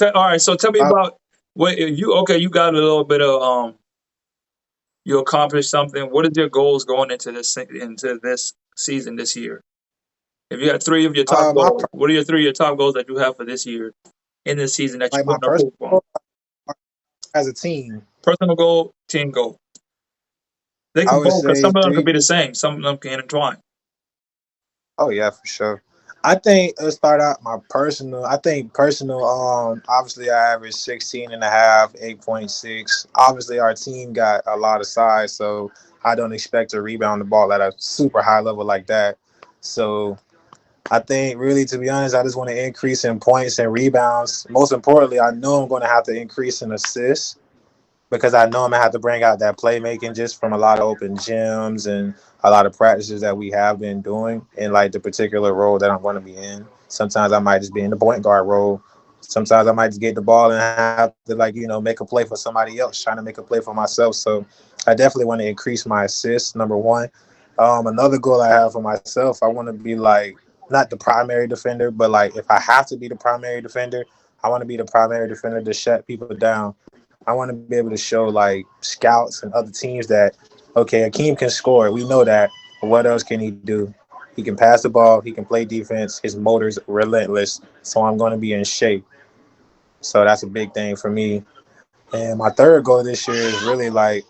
All right, so tell me Uh, about what you. Okay, you got a little bit of you accomplished something. What is your goals going into this season this year? If you got three of your top my goals, what are your three of your top goals that you have for this year in this season that you like my put up personal hope on? goal as a team, Personal goal, team goal. They I can would both because say some of them could three. be the same. Some of them can intertwine. Oh yeah, for sure. I think let's start out my personal. I think personal. Obviously I averaged 16 and a half, 8.6. Obviously our team got a lot of size, so I don't expect to rebound the ball at a super high level like that. So I think really, to be honest, I just want to increase in points and rebounds. Most importantly, I know I'm going to have to increase in assists because I know I'm gonna have to bring out that playmaking just from a lot of open gyms and a lot of practices that we have been doing in like the particular role that I'm going to be in. Sometimes I might just be in the point guard role. Sometimes I might just get the ball and have to like make a play for somebody else, trying to make a play for myself. So I definitely want to increase my assists. Number one. Another goal I have for myself, I want to be like not the primary defender, but like if I have to be the primary defender, I want to be the primary defender to shut people down. I want to be able to show like scouts and other teams that okay, Akeem can score. We know that. But what else can he do? He can pass the ball. He can play defense. His motor's relentless. So I'm going to be in shape. So that's a big thing for me. And my third goal this year is really like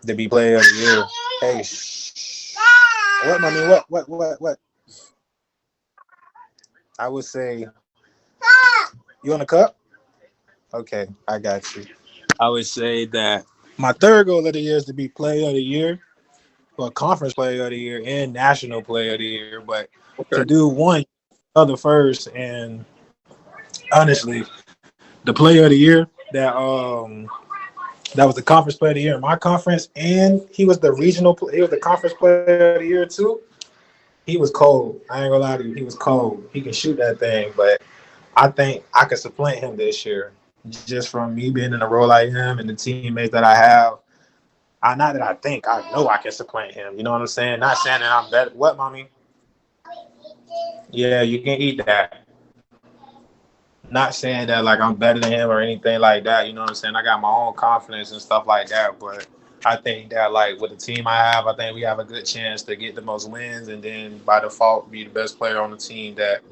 to be player of the year. Hey, shh. What, mommy? What? I would say, you want a cup? Okay, I got you. I would say that my third goal of the year is to be player of the year, well, conference player of the year and national player of the year. But to Okay. do one other first, and honestly, the player of the year that was the conference player of the year in my conference, and he was the conference player of the year too. He was cold. I ain't gonna lie to you, he was cold. He can shoot that thing, but I think I could supplant him this year just from me being in the role I am and the teammates that I have. I not that I think I know I can supplant him. You know what I'm saying? Not saying that I'm better. What, mommy? Yeah, you can eat that. Not saying that like I'm better than him or anything like that. You know what I'm saying? I got my own confidence and stuff like that. But I think that like with the team I have, I think we have a good chance to get the most wins and then by default be the best player on the team that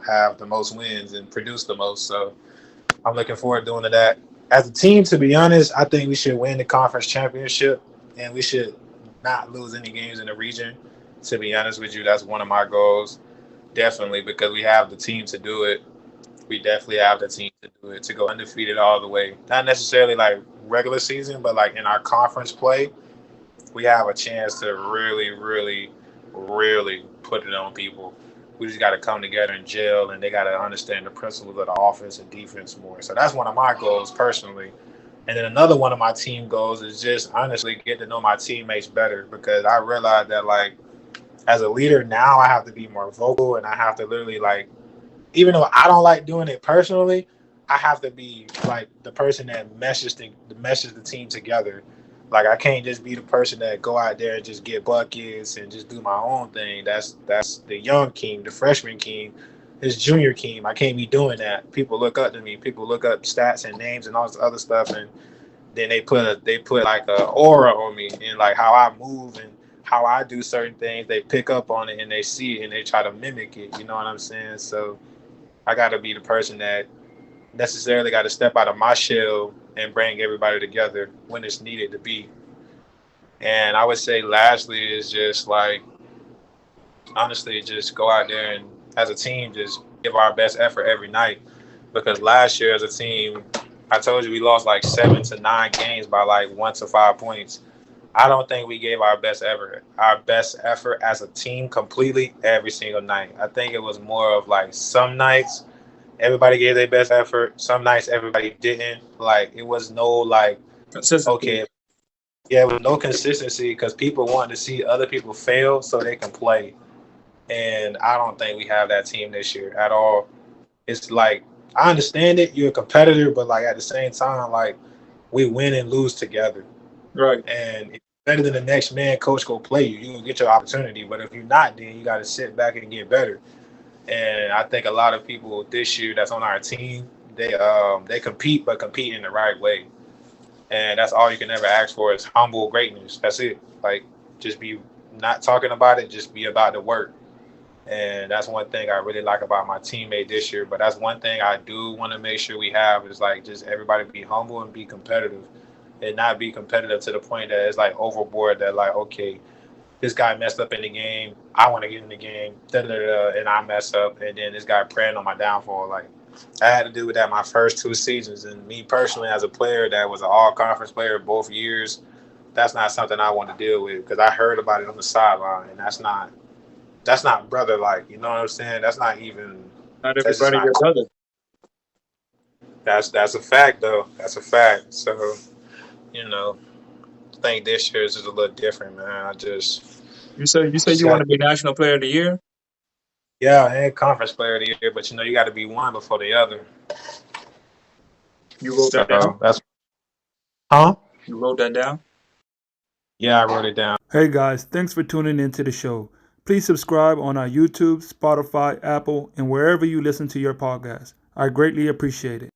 have the most wins and produce the most. So I'm looking forward to doing that. As a team, to be honest, I think we should win the conference championship and we should not lose any games in the region. To be honest with you, that's one of my goals. Definitely, because we have the team to do it. We definitely have the team to do it, to go undefeated all the way. Not necessarily like regular season, but like in our conference play, we have a chance to really, really, really put it on people. We just got to come together and gel, and they got to understand the principles of the offense and defense more. So that's one of my goals personally. And then another one of my team goals is just honestly get to know my teammates better because I realized that like as a leader now I have to be more vocal and I have to literally like even though I don't like doing it personally, I have to be like the person that meshes the team together. Like I can't just be the person that go out there and just get buckets and just do my own thing. That's the young king, the freshman king, his junior king. I can't be doing that. People look up to me. People look up stats and names and all this other stuff, and then they put like a aura on me and like how I move and how I do certain things. They pick up on it and they see it and they try to mimic it. You know what I'm saying? So I got to be the person that necessarily got to step out of my shell and bring everybody together when it's needed to be. And I would say, lastly, is just like honestly, just go out there and as a team, just give our best effort every night. Because last year, as a team, I told you we lost like 7 to 9 games by like 1 to 5 points. I don't think we gave our best effort as a team completely every single night. I think it was more of like some nights everybody gave their best effort. Some nights everybody didn't. Like it was no like Consistency. okay, yeah, with no consistency because people want to see other people fail so they can play. And I don't think we have that team this year at all. It's like I understand it. You're a competitor, but like at the same time, like we win and lose together. Right. And if you're better than the next man, coach go play you. You will get your opportunity. But if you're not, then you got to sit back and get better. And I think a lot of people this year that's on our team, they compete, but compete in the right way. And that's all you can ever ask for is humble greatness. That's it. Like, just be not talking about it, just be about the work. And that's one thing I really like about my teammate this year. But that's one thing I do want to make sure we have is like just everybody be humble and be competitive, and not be competitive to the point that it's like overboard. That like, okay, this guy messed up in the game, I want to get in the game, da da da, and I mess up, and then this guy preying on my downfall. Like, I had to do with that my first 2 seasons, and me personally as a player that was an all conference player both years, that's not something I want to deal with because I heard about it on the sideline, and that's not brother like. You know what I'm saying? That's not even. Not That's just everybody not. your brother. That's a fact though. That's a fact. So you know, I think this year is just a little different, man. I You say just you want got to be National Player of the Year. yeah, and conference player of the year, but you got to be one before the other. You wrote that down. So that's huh? You wrote that down. Yeah, I wrote it down. Hey guys, thanks for tuning into the show. Please subscribe on our YouTube, Spotify, Apple, and wherever you listen to your podcast. I greatly appreciate it.